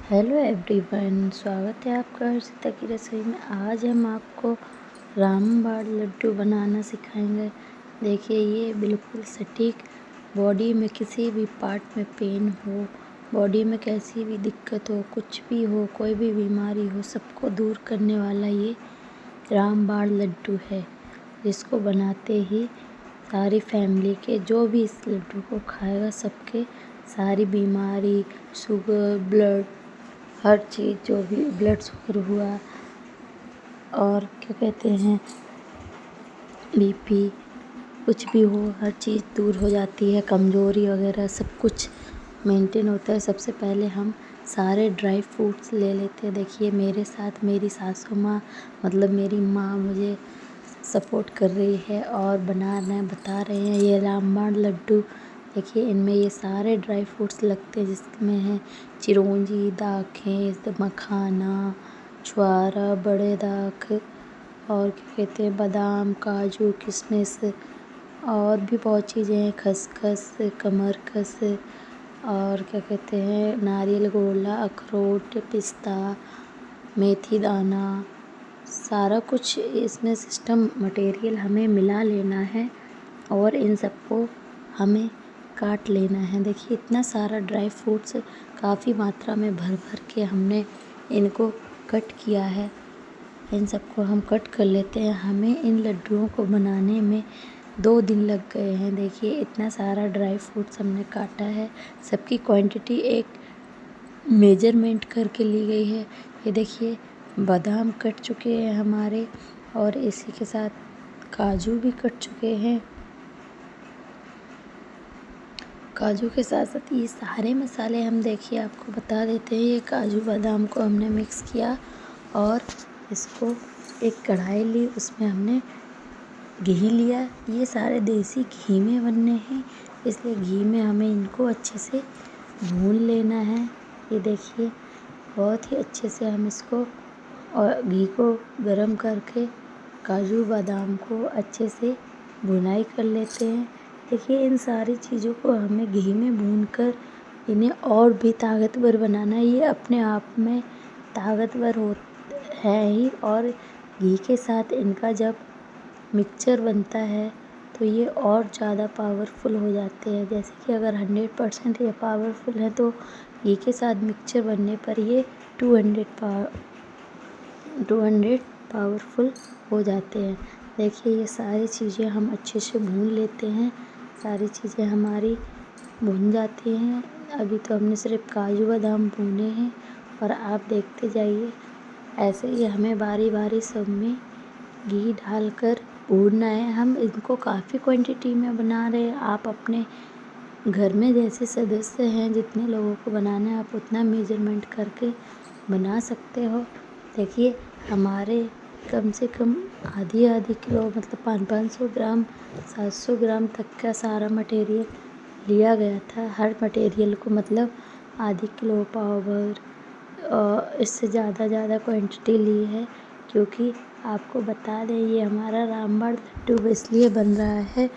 Hello everyone, स्वागत है आपका हर्षिता की रसोई में। आज हम आपको रामबाण लड्डू बनाना सिखाएंगे। देखिए, ये बिल्कुल सटीक, बॉडी में किसी भी पार्ट में पेन हो, बॉडी में कैसी भी दिक्कत हो, कुछ भी हो, कोई भी बीमारी हो, सबको दूर करने वाला ये रामबाण लड्डू है, जिसको बनाते ही सारी फैमिली के जो भी इस लड्डू को खाएगा सबके सारी बीमारी, शुगर, ब्लड, हर चीज़, जो भी ब्लड शुगर हुआ और क्या कहते हैं बीपी, कुछ भी हो, हर चीज़ दूर हो जाती है। कमज़ोरी वगैरह सब कुछ मेंटेन होता है। सबसे पहले हम सारे ड्राई फ्रूट्स ले लेते हैं। देखिए, मेरे साथ मेरी सासू माँ, मतलब मेरी माँ मुझे सपोर्ट कर रही है और बता रहे हैं ये रामबाण लड्डू। देखिए, इनमें ये सारे ड्राई फ्रूट्स लगते हैं, जिसमें है चिरौंजी, दाखें, मखाना, छुआरा, बड़े दाख और क्या कहते हैं बादाम, काजू, किशमिश और भी बहुत चीज़ें हैं, खसखस, कमरकस और क्या कहते हैं नारियल गोला, अखरोट, पिस्ता, मेथी दाना, सारा कुछ इसमें सिस्टम मटेरियल हमें मिला लेना है और इन सबको हमें काट लेना है। देखिए, इतना सारा ड्राई फ्रूट्स काफ़ी मात्रा में भर भर के हमने इनको कट किया है। इन सबको हम कट कर लेते हैं। हमें इन लड्डुओं को बनाने में 2 दिन लग गए हैं। देखिए, इतना सारा ड्राई फ्रूट्स हमने काटा है। सबकी क्वांटिटी एक मेजरमेंट करके ली गई है। ये देखिए, बादाम कट चुके हैं हमारे और इसी के साथ काजू भी कट चुके हैं। काजू के साथ साथ ये सारे मसाले हम देखिए आपको बता देते हैं। ये काजू बादाम को हमने मिक्स किया और इसको एक कढ़ाई ली, उसमें हमने घी लिया। ये सारे देसी घी में बनने हैं, इसलिए घी में हमें इनको अच्छे से भून लेना है। ये देखिए, बहुत ही अच्छे से हम इसको और घी को गरम करके काजू बादाम को अच्छे से भुनाई कर लेते हैं। देखिए, इन सारी चीज़ों को हमें घी में भूनकर इन्हें और भी ताकतवर बनाना है। ये अपने आप में ताकतवर है ही, और घी के साथ इनका जब मिक्सचर बनता है तो ये और ज़्यादा पावरफुल हो जाते हैं। जैसे कि अगर 100% ये पावरफुल है तो घी के साथ मिक्सचर बनने पर ये 200 पावरफुल हो जाते हैं। देखिए, ये सारी चीज़ें हम अच्छे से भून लेते हैं। सारी चीज़ें हमारी भून जाती हैं। अभी तो हमने सिर्फ काजू बादाम भूने हैं और आप देखते जाइए। ऐसे ही हमें बारी बारी सब में घी डालकर भूनना है। हम इनको काफ़ी क्वांटिटी में बना रहे हैं। आप अपने घर में जैसे सदस्य हैं, जितने लोगों को बनाना है, आप उतना मेजरमेंट करके बना सकते हो। देखिए, हमारे कम से कम आधी किलो, मतलब 500 ग्राम, 700 ग्राम तक का सारा मटेरियल लिया गया था। हर मटेरियल को मतलब आधी किलो पाव भर इससे ज़्यादा क्वांटिटी ली है, क्योंकि आपको बता दें ये हमारा रामबाण लड्डू इसलिए बन रहा है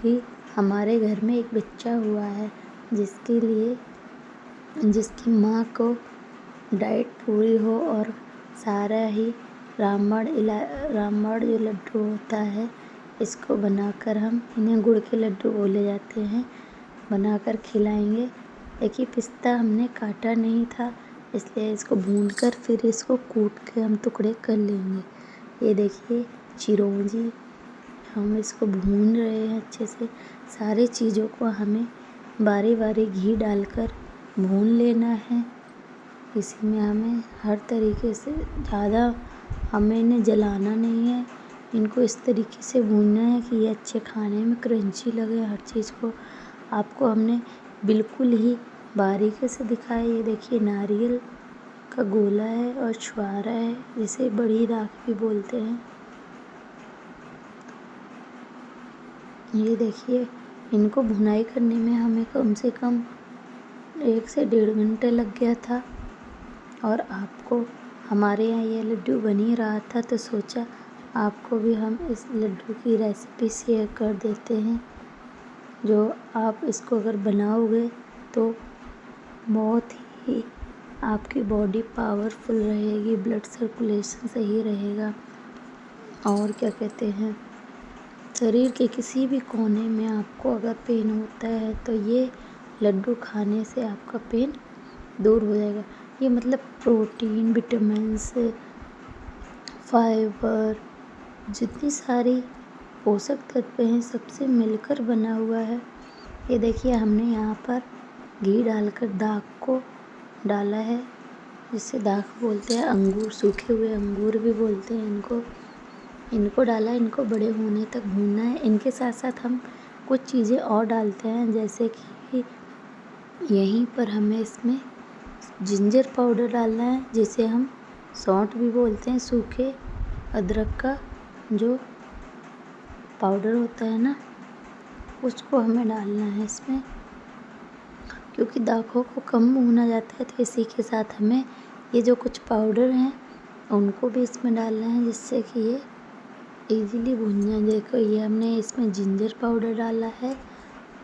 कि हमारे घर में एक बच्चा हुआ है जिसकी माँ को डाइट पूरी हो और सारा ही रामबाण जो लड्डू होता है, इसको बनाकर हम इन्हें गुड़ के लड्डू बोले जाते हैं, बनाकर खिलाएंगे। देखिए, पिस्ता हमने काटा नहीं था, इसलिए इसको भूनकर फिर इसको कूट के हम टुकड़े कर लेंगे। ये देखिए, चिरौंजी हम इसको भून रहे हैं अच्छे से। सारी चीज़ों को हमें बारी बारी घी डालकर भून लेना है। इसी में हमें हर तरीके से ज़्यादा हमें इन्हें जलाना नहीं है। इनको इस तरीके से भूनना है कि ये अच्छे खाने में क्रंची लगे। हर चीज़ को आपको हमने बिल्कुल ही बारीकी से दिखाया। ये देखिए, नारियल का गोला है और छुआरा है, जिसे बड़ी दाख भी बोलते हैं। ये देखिए, इनको भुनाई करने में हमें कम से कम 1 से 1.5 घंटे लग गया था। और आपको हमारे यहाँ ये लड्डू बन ही रहा था, तो सोचा आपको भी हम इस लड्डू की रेसिपी शेयर कर देते हैं। जो आप इसको अगर बनाओगे तो बहुत ही आपकी बॉडी पावरफुल रहेगी, ब्लड सर्कुलेशन सही रहेगा। और क्या कहते हैं, शरीर के किसी भी कोने में आपको अगर पेन होता है तो ये लड्डू खाने से आपका पेन दूर हो जाएगा। ये मतलब प्रोटीन, विटामिन्स, फाइबर, जितनी सारी पोषक तत्व हैं सबसे मिलकर बना हुआ है। ये देखिए हमने यहाँ पर घी डालकर दाख को डाला है, जिसे दाख बोलते हैं, अंगूर, सूखे हुए अंगूर भी बोलते हैं इनको डाला, इनको बड़े होने तक भूनना है। इनके साथ साथ हम कुछ चीज़ें और डालते हैं, जैसे कि यहीं पर हमें इसमें जिंजर पाउडर डालना है, जिसे हम सौंठ भी बोलते हैं, सूखे अदरक का जो पाउडर होता है ना, उसको हमें डालना है इसमें, क्योंकि दाखों को कम भूना जाता है। तो इसी के साथ हमें ये जो कुछ पाउडर हैं उनको भी इसमें डालना है, जिससे कि ये इजीली भुन जाए। देखो ये हमने इसमें जिंजर पाउडर डाला है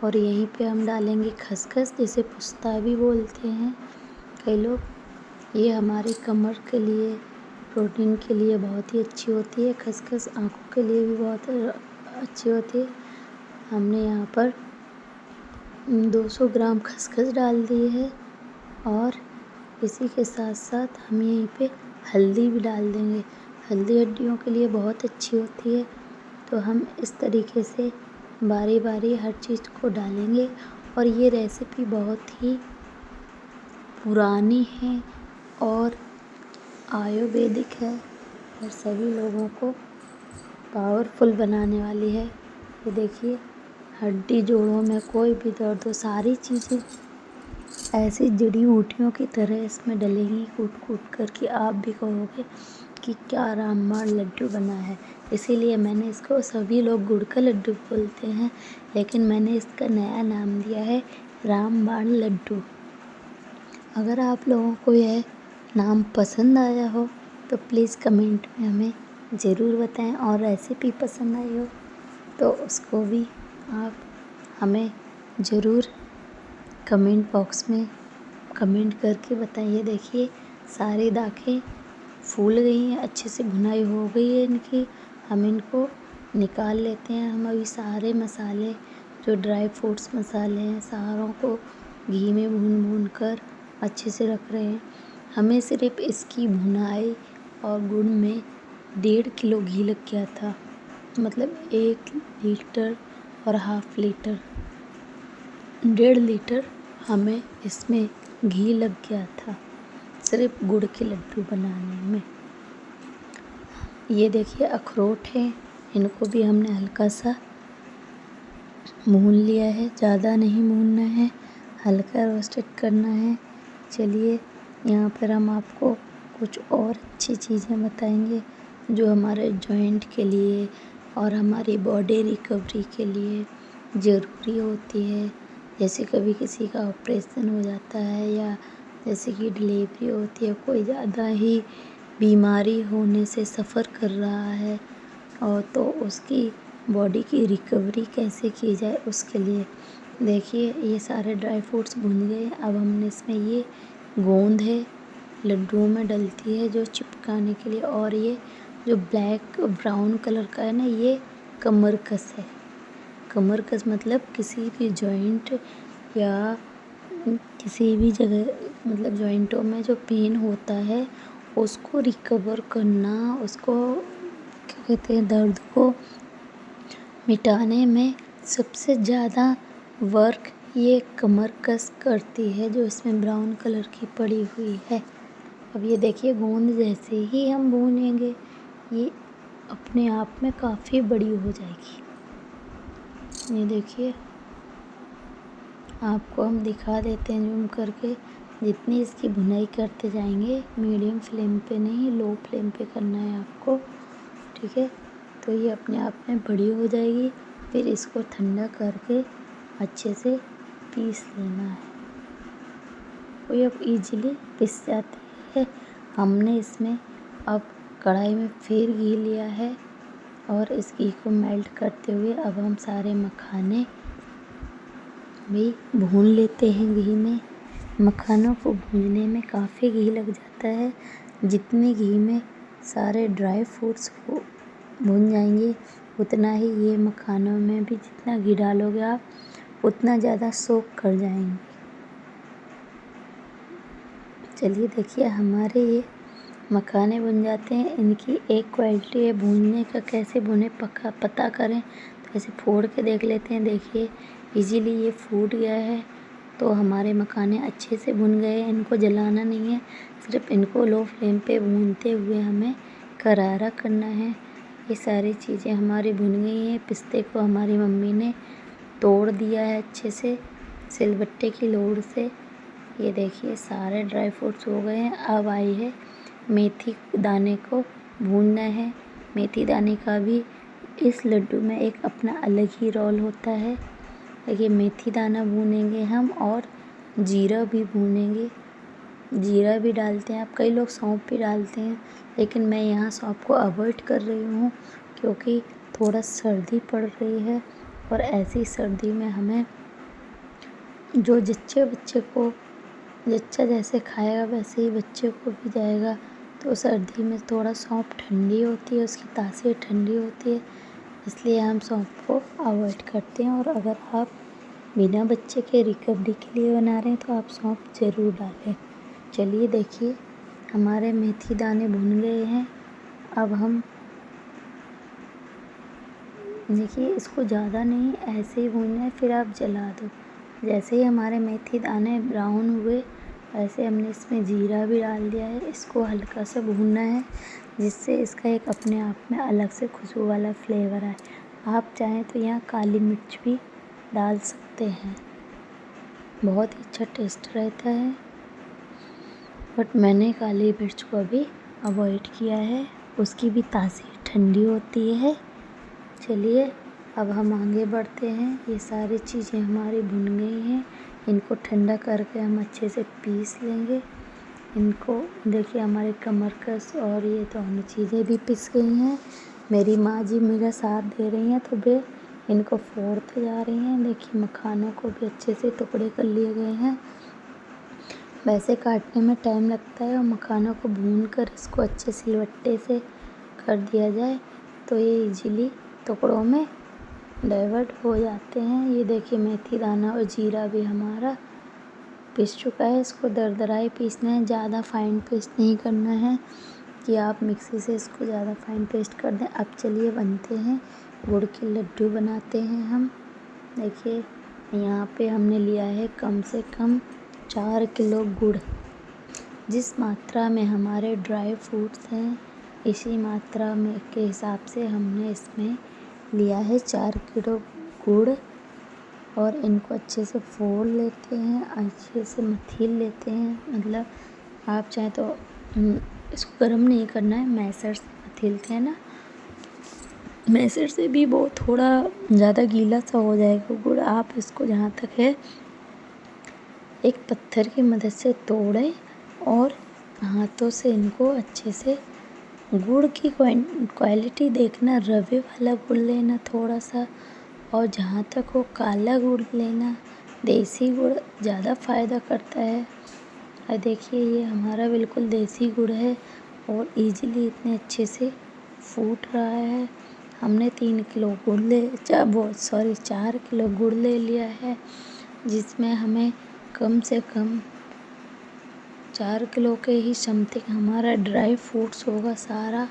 और यहीं पे हम डालेंगे खसखस, जिसे पुस्ता भी बोलते हैं कई लोग। ये हमारी कमर के लिए, प्रोटीन के लिए बहुत ही अच्छी होती है। खसखस आँखों के लिए भी बहुत अच्छी होती है। हमने यहाँ पर 200 ग्राम खसखस डाल दी है और इसी के साथ साथ हम यहीं पे हल्दी भी डाल देंगे। हल्दी हड्डियों के लिए बहुत अच्छी होती है। तो हम इस तरीके से बारी बारी हर चीज़ को डालेंगे। और ये रेसिपी बहुत ही पुरानी है और आयुर्वेदिक है और सभी लोगों को पावरफुल बनाने वाली है। ये देखिए हड्डी जोड़ों में कोई भी दर्द हो, सारी चीज़ें ऐसी जड़ी बूटियों की तरह इसमें डलेंगी कूट कूट कर कि आप भी कहोगे कि क्या रामबाण लड्डू बना है। इसीलिए मैंने इसको, सभी लोग गुड़ का लड्डू बोलते हैं, लेकिन मैंने इसका नया नाम दिया है रामबाण लड्डू। अगर आप लोगों को यह नाम पसंद आया हो तो प्लीज़ कमेंट में हमें ज़रूर बताएं, और रेसिपी पसंद आई हो तो उसको भी आप हमें ज़रूर कमेंट बॉक्स में कमेंट करके बताइए। देखिए सारी दाखें फूल गई हैं, अच्छे से भुनाई हो गई है इनकी। हम इनको निकाल लेते हैं। हम अभी सारे मसाले, जो ड्राई फ्रूट्स मसाले हैं, सारों को घी में भून भून कर अच्छे से रख रहे हैं। हमें सिर्फ इसकी भुनाई और गुड़ में 1.5 किलो घी लग गया था, मतलब 1 लीटर और हाफ लीटर, 1.5 लीटर हमें इसमें घी लग गया था सिर्फ गुड़ के लड्डू बनाने में। ये देखिए अखरोट है, इनको भी हमने हल्का सा भून लिया है, ज़्यादा नहीं भूनना है, हल्का रोस्टेड करना है। चलिए यहाँ पर हम आपको कुछ और अच्छी चीज़ें बताएंगे जो हमारे जॉइंट के लिए और हमारी बॉडी रिकवरी के लिए ज़रूरी होती है। जैसे कभी किसी का ऑपरेशन हो जाता है, या जैसे कि डिलीवरी होती है, कोई ज़्यादा ही बीमारी होने से सफ़र कर रहा है, और तो उसकी बॉडी की रिकवरी कैसे की जाए उसके लिए। देखिए ये सारे ड्राई फ्रूट्स भुन गए। अब हमने इसमें ये गोंद है, लड्डुओं में डलती है जो चिपकाने के लिए, और ये जो ब्लैक ब्राउन कलर का है ना, ये कमरकस है। कमरकस मतलब किसी भी जॉइंट या किसी भी जगह, मतलब जॉइंटों में जो पेन होता है उसको रिकवर करना, उसको क्या कहते हैं, दर्द को मिटाने में सबसे ज़्यादा वर्क ये कमरकस करती है, जो इसमें ब्राउन कलर की पड़ी हुई है। अब ये देखिए गोंद जैसे ही हम भूनेंगे ये अपने आप में काफ़ी बड़ी हो जाएगी। ये देखिए आपको हम दिखा देते हैं जूम करके। जितनी इसकी भुनाई करते जाएंगे, मीडियम फ्लेम पे नहीं, लो फ्लेम पे करना है आपको, ठीक है। तो ये अपने आप में बड़ी हो जाएगी। फिर इसको ठंडा करके अच्छे से पीस लेना है। वो अब इजीली पिस जाती है। हमने इसमें अब कढ़ाई में फिर घी लिया है और इस घी को मेल्ट करते हुए अब हम सारे मखाने भी भून लेते हैं घी में। मखानों को भूनने में काफ़ी घी लग जाता है। जितने घी में सारे ड्राई फ्रूट्स को भून जाएंगे उतना ही ये मखानों में भी जितना घी डालोगे आप उतना ज़्यादा सोक कर जाएंगे। चलिए देखिए हमारे ये मखाने भुन जाते हैं। इनकी एक क्वालिटी है भूनने का, कैसे भुने पता करें तो ऐसे फोड़ के देख लेते हैं। देखिए इजीली ये फूट गया है, तो हमारे मखाने अच्छे से भुन गए हैं। इनको जलाना नहीं है, सिर्फ इनको लो फ्लेम पे भूनते हुए हमें करारा करना है। ये सारी चीज़ें हमारी भुन गई हैं। पिस्ते को हमारी मम्मी ने तोड़ दिया है अच्छे से सिलबट्टे की लोड़ से। ये देखिए सारे ड्राई फ्रूट्स हो गए हैं। अब आई है मेथी दाने को भूनना है। मेथी दाने का भी इस लड्डू में एक अपना अलग ही रोल होता है। देखिए मेथी दाना भूनेंगे हम और जीरा भी भूनेंगे। जीरा भी डालते हैं आप, कई लोग सौंफ भी डालते हैं, लेकिन मैं यहाँ सौंफ को अवॉइड कर रही हूँ क्योंकि थोड़ा सर्दी पड़ रही है और ऐसी सर्दी में हमें जो बच्चा जैसे खाएगा वैसे ही बच्चे को भी जाएगा। तो सर्दी में थोड़ा सौंफ ठंडी होती है, उसकी तासीर ठंडी होती है, इसलिए हम सौंफ को अवॉइड करते हैं। और अगर आप बिना बच्चे के रिकवरी के लिए बना रहे हैं तो आप सौंफ ज़रूर डालें। चलिए देखिए हमारे मेथी दाने भुन गए हैं। अब हम देखिए इसको ज़्यादा नहीं ऐसे ही भूनना है, फिर आप जला दो। जैसे ही हमारे मेथी दाने ब्राउन हुए वैसे हमने इसमें जीरा भी डाल दिया है। इसको हल्का सा भूनना है जिससे इसका एक अपने आप में अलग से खुशबू वाला फ्लेवर आए। आप चाहें तो यहाँ काली मिर्च भी डाल सकते हैं, बहुत ही अच्छा टेस्ट रहता है, बट मैंने काली मिर्च को अभी अवॉइड किया है, उसकी भी तासीर ठंडी होती है। चलिए अब हम आगे बढ़ते हैं। ये सारी चीज़ें हमारी भुन गई हैं, इनको ठंडा करके हम अच्छे से पीस लेंगे। इनको देखिए हमारे कमरकस और ये दोनों चीज़ें भी पिस गई हैं। मेरी माँ जी मेरा साथ दे रही हैं तो वे इनको फोड़ते जा रही हैं। देखिए मखानों को भी अच्छे से टुकड़े कर लिए गए हैं। वैसे काटने में टाइम लगता है और मखानों को भून कर इसको अच्छे सिलबट्टे से कर दिया जाए तो ये इजीली टुकड़ों में डाइवर्ट हो जाते हैं। ये देखिए मेथी दाना और जीरा भी हमारा पिस चुका है। इसको दरदराई पीसना है, ज़्यादा फाइन पेस्ट नहीं करना है कि आप मिक्सी से इसको ज़्यादा फाइन पेस्ट कर दें। अब चलिए बनते हैं, गुड़ के लड्डू बनाते हैं हम। देखिए यहाँ पे हमने लिया है कम से कम 4 किलो गुड़। जिस मात्रा में हमारे ड्राई फ्रूट्स हैं इसी मात्रा में के हिसाब से हमने इसमें लिया है 4 किलो गुड़। और इनको अच्छे से फोड़ लेते हैं, अच्छे से मथील लेते हैं। मतलब आप चाहें तो इसको गर्म नहीं करना है, मैसर से मथीलते हैं ना, मैसर से भी वो थोड़ा ज़्यादा गीला सा हो जाएगा गुड़। आप इसको जहाँ तक है एक पत्थर की मदद से तोड़ें और हाथों से इनको अच्छे से, गुड़ की क्वालिटी देखना, रवे वाला गुड़ लेना थोड़ा सा, और जहाँ तक हो काला गुड़ लेना। देसी गुड़ ज़्यादा फ़ायदा करता है। और देखिए ये हमारा बिल्कुल देसी गुड़ है और इजीली इतने अच्छे से फूट रहा है। हमने 4 किलो गुड़ ले लिया है, जिसमें हमें कम से कम 4 किलो के ही समथिंग हमारा ड्राई फ्रूट्स होगा सारा।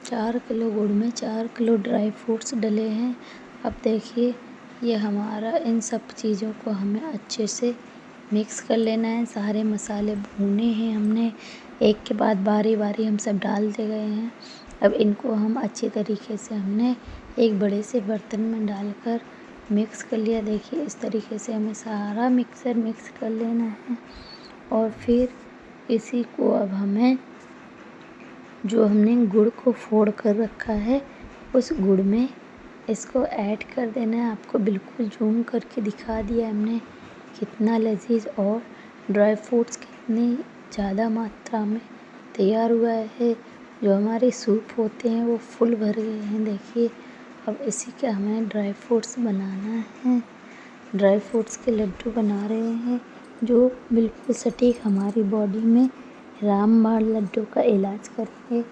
4 किलो गुड़ में 4 किलो ड्राई फ्रूट्स डले हैं। अब देखिए ये हमारा, इन सब चीज़ों को हमें अच्छे से मिक्स कर लेना है। सारे मसाले भूने हैं हमने, एक के बाद बारी बारी हम सब डालते गए हैं। अब इनको हम अच्छी तरीके से हमने एक बड़े से बर्तन में डालकर मिक्स कर लिया। देखिए इस तरीके से हमें सारा मिक्स कर लेना है। और फिर इसी को अब हमें, जो हमने गुड़ को फोड़ कर रखा है उस गुड़ में इसको ऐड कर देना है। आपको बिल्कुल जूम करके दिखा दिया हमने कितना लजीज और ड्राई फ्रूट्स कितनी ज़्यादा मात्रा में तैयार हुआ है। जो हमारे सूप होते हैं वो फुल भर गए हैं। देखिए अब इसी के हमें ड्राई फ्रूट्स बनाना है, ड्राई फ्रूट्स के लड्डू बना रहे हैं। जो बिल्कुल सटीक हमारी बॉडी में रामबाण लड्डू का इलाज करेंगे।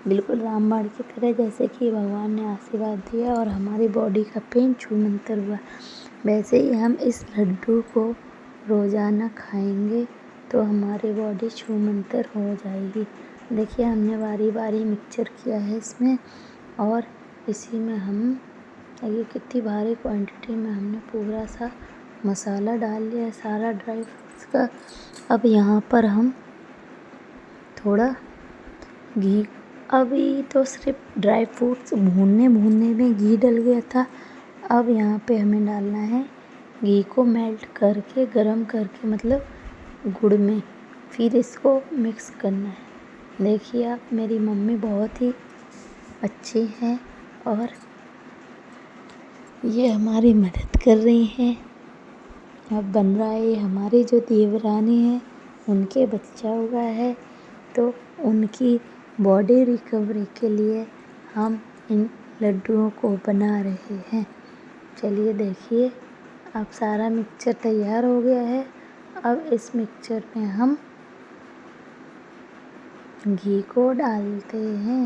बिल्कुल रामबाण की तरह, जैसे कि भगवान ने आशीर्वाद दिया और हमारी बॉडी का पेन छूमंतर हुआ, वैसे ही हम इस लड्डू को रोज़ाना खाएंगे तो हमारी बॉडी छूमंतर हो जाएगी। देखिए हमने बारी बारी मिक्सचर किया है इसमें, और इसी में हम ये कितनी भारी क्वांटिटी में हमने पूरा सा मसाला डाल लिया है, सारा ड्राई फ्रूट्स का। अब यहाँ पर हम थोड़ा घी, अभी तो सिर्फ ड्राई फ्रूट्स भूनने में घी डल गया था। अब यहाँ पे हमें डालना है घी को मेल्ट करके, गरम करके, मतलब गुड़ में, फिर इसको मिक्स करना है। देखिए आप, मेरी मम्मी बहुत ही अच्छी हैं और ये हमारी मदद कर रही हैं। अब बन रहा है, हमारी जो देवरानी है उनके बच्चा हुआ है, तो उनकी बॉडी रिकवरी के लिए हम इन लड्डुओं को बना रहे हैं। चलिए देखिए, अब सारा मिक्सचर तैयार हो गया है। अब इस मिक्सचर में हम घी को डालते हैं।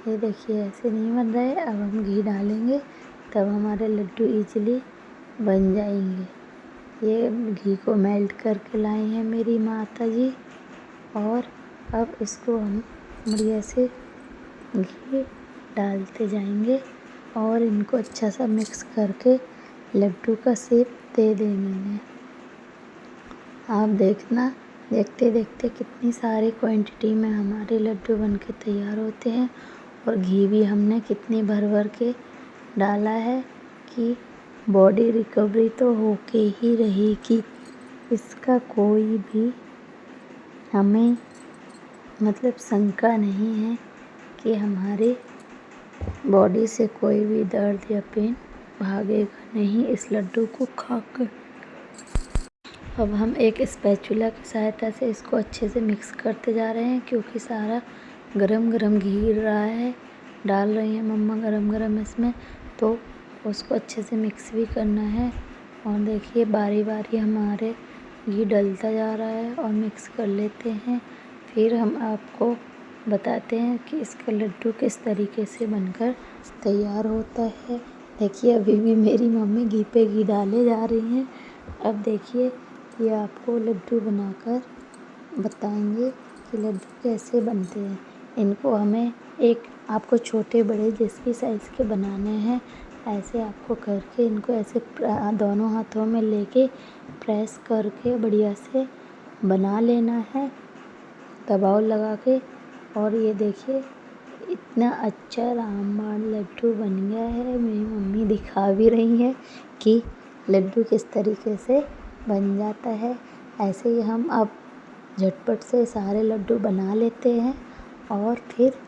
ये देखिए ऐसे नहीं बन रहा है, अब हम घी डालेंगे तब हमारे लड्डू इजीली बन जाएंगे। ये घी को मेल्ट करके लाई हैं मेरी माता जी, और अब इसको हम बढ़िया से घी डालते जाएंगे और इनको अच्छा सा मिक्स करके लड्डू का शेप दे देंगे। आप देखना, देखते देखते कितनी सारी क्वांटिटी में हमारे लड्डू बनके तैयार होते हैं, और घी भी हमने कितनी भर भर के डाला है कि बॉडी रिकवरी तो होके ही रहेगी। इसका कोई भी हमें मतलब शंका नहीं है कि हमारे बॉडी से कोई भी दर्द या पेन भागेगा नहीं इस लड्डू को खाकर। अब हम एक स्पैचुला की सहायता से इसको अच्छे से मिक्स करते जा रहे हैं, क्योंकि सारा गरम गरम घी गिर रहा है। डाल रही हैं मम्मा गरम गरम इसमें, तो उसको अच्छे से मिक्स भी करना है। और देखिए बारी बारी हमारे घी डलता जा रहा है और मिक्स कर लेते हैं। फिर हम आपको बताते हैं कि इसका लड्डू किस तरीके से बनकर तैयार होता है। देखिए अभी भी मेरी मम्मी घी पे घी डाले जा रही हैं। अब देखिए ये आपको लड्डू बनाकर बताएंगे कि लड्डू कैसे बनते हैं। इनको हमें एक, आपको छोटे बड़े जिसकी साइज़ के बनाने हैं, ऐसे आपको करके इनको ऐसे दोनों हाथों में लेके प्रेस करके बढ़िया से बना लेना है, दबाव लगा के। और ये देखिए इतना अच्छा रामबाण लड्डू बन गया है। मेरी मम्मी दिखा भी रही है कि लड्डू किस तरीके से बन जाता है। ऐसे ही हम अब झटपट से सारे लड्डू बना लेते हैं और फिर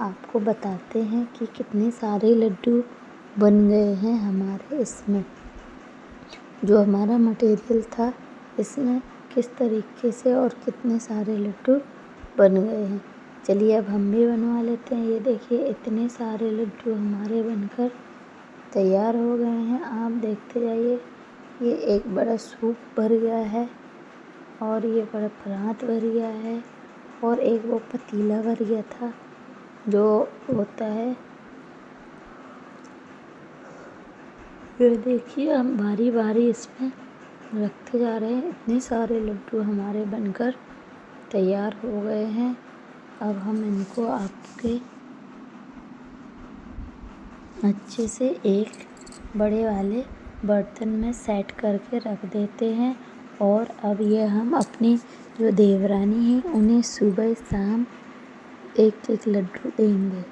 आपको बताते हैं कि कितने सारे लड्डू बन गए हैं हमारे इसमें। जो हमारा मटेरियल था इसमें किस तरीके से और कितने सारे लड्डू बन गए हैं। चलिए अब हम भी बनवा लेते हैं। ये देखिए इतने सारे लड्डू हमारे बनकर तैयार हो गए हैं। आप देखते जाइए, ये एक बड़ा सूप भर गया है और ये बड़ा परात भर गया है, और एक वो पतीला भर गया था जो होता है। ये देखिए हम बारी बारी इसमें रखते जा रहे हैं। इतने सारे लड्डू हमारे बनकर तैयार हो गए हैं। अब हम इनको आपके अच्छे से एक बड़े वाले बर्तन में सेट करके रख देते हैं। और अब ये हम अपनी जो देवरानी है उन्हें सुबह शाम एक एक लड्डू देंगे,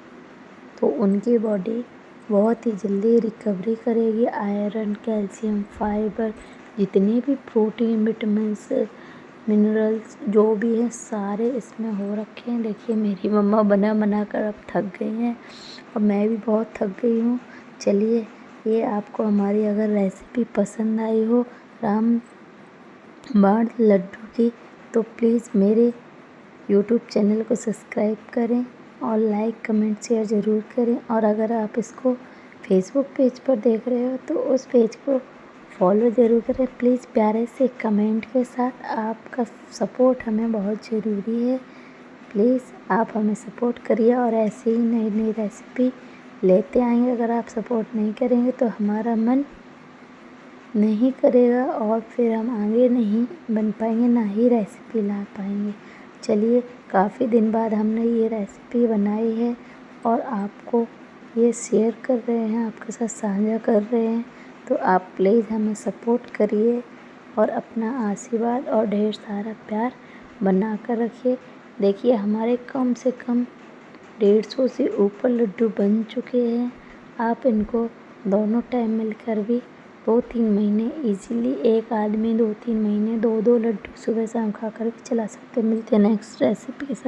तो उनकी बॉडी बहुत ही जल्दी रिकवरी करेगी। आयरन, कैल्शियम, फाइबर, जितने भी प्रोटीन, विटामिन्स, मिनरल्स जो भी हैं सारे इसमें हो रखे हैं। देखिए मेरी मम्मा बना कर अब थक गई हैं और मैं भी बहुत थक गई हूँ। चलिए, ये आपको हमारी अगर रेसिपी पसंद आई हो रामबाण लड्डू की, तो प्लीज़ मेरे यूट्यूब चैनल को सब्सक्राइब करें और लाइक, कमेंट, शेयर ज़रूर करें। और अगर आप इसको फेसबुक पेज पर देख रहे हो तो उस पेज को फॉलो ज़रूर करें प्लीज़ प्यारे से कमेंट के साथ। आपका सपोर्ट हमें बहुत ज़रूरी है। प्लीज़ आप हमें सपोर्ट करिए और ऐसे ही नई नई रेसिपी लेते आएंगे। अगर आप सपोर्ट नहीं करेंगे तो हमारा मन नहीं करेगा और फिर हम आगे नहीं बन पाएंगे, ना ही रेसिपी ला पाएंगे। चलिए, काफ़ी दिन बाद हमने ये रेसिपी बनाई है और आपको ये शेयर कर रहे हैं, आपके साथ साझा कर रहे हैं। तो आप प्लीज़ हमें सपोर्ट करिए और अपना आशीर्वाद और ढेर सारा प्यार बना कर रखिए। देखिए, हमारे कम से कम 150 से ऊपर लड्डू बन चुके हैं। आप इनको दोनों टाइम मिलकर भी 2-3 महीने इजीली, एक आदमी 2-3 महीने 2-2 लड्डू सुबह शाम खा कर भी चला सकते हैं। मिलते हैं नेक्स्ट रेसिपी के साथ।